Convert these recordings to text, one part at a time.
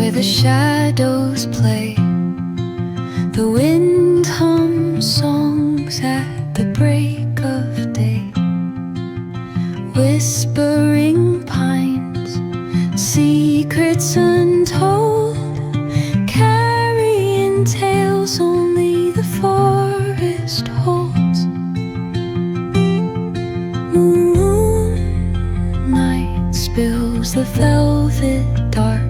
where the shadows play. The wind hums songs at the break of day. Whispering pines, secrets untold, carrying tales only the forest holds. Moonlight spills the velvet dark,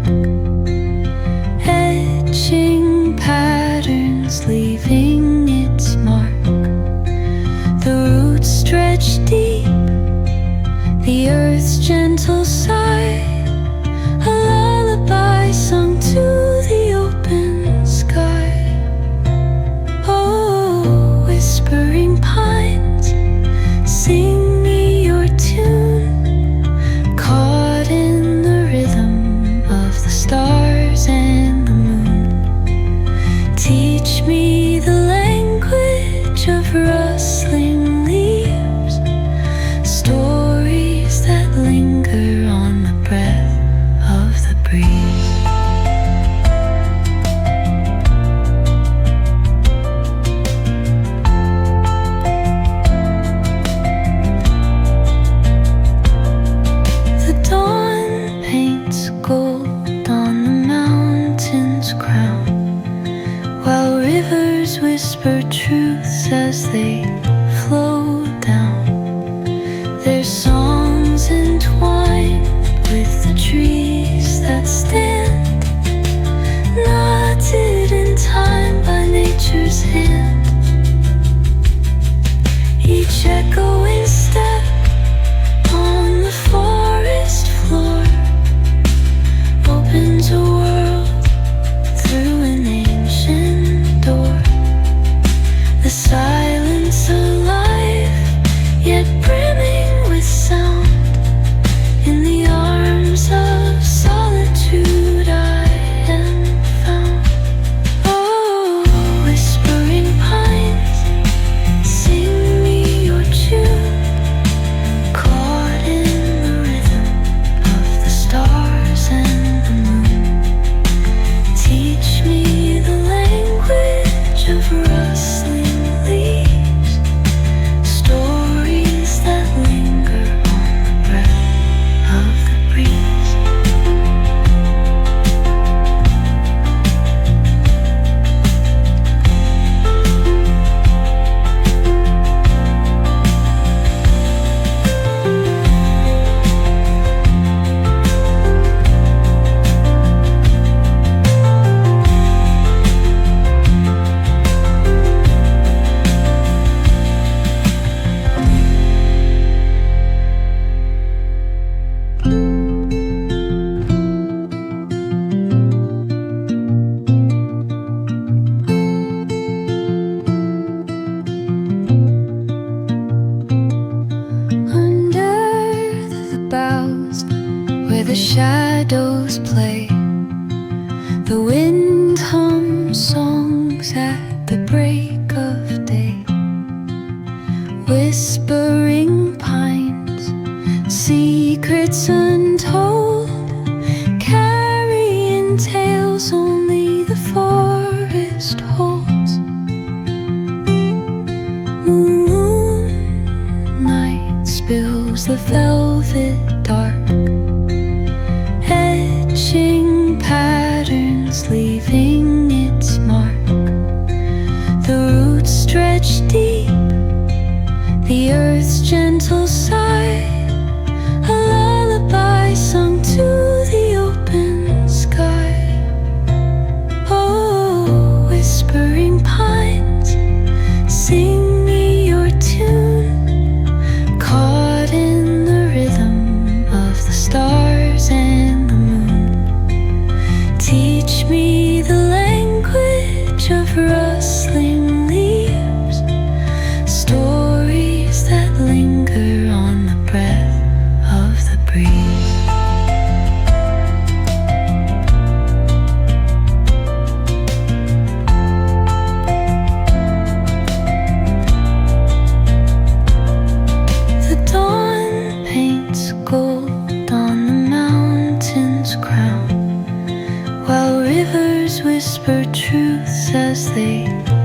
etching patterns, leaving its mark. The roots stretch deep, the earth's gentle sigh, a lullaby sung to the open sky. Oh, whispering pines, sing me your tune, caught in the rhythm of the stars and the moon. Teach me the language of rustling leaves, stories that linger on the breath of the breeze. The dawn paints gold on the mountain's crown, while rivers whisper truths as they flow down. Their songs entwined with the trees that stand, knotted in time by nature's hand. Each echoing step on the forest floor opens a world through an ancient door. The silence alive, yet brimming with sound. In the arms of solitude I am found. Oh, whispering pines, sing me your tune, caught in the rhythm of the stars and the moon. Teach me the language of rustling leaves, stories that linger on the breath of the breeze. Under the boughs, where the shadows play, the wind hums songs at the break of day. Whispering pines, secrets untold, carrying tales only the forest holds. Moonlight spills the velvet dark, etching patterns, leaving its mark. The roots stretch deep, the earth's gentle sigh, a lullaby sung to the open sky. Oh, whispering pines, sing me your tune, caught in the rhythm of the stars and the moon. Teach me the language of rustling leaves, stories that linger on whisper truths as they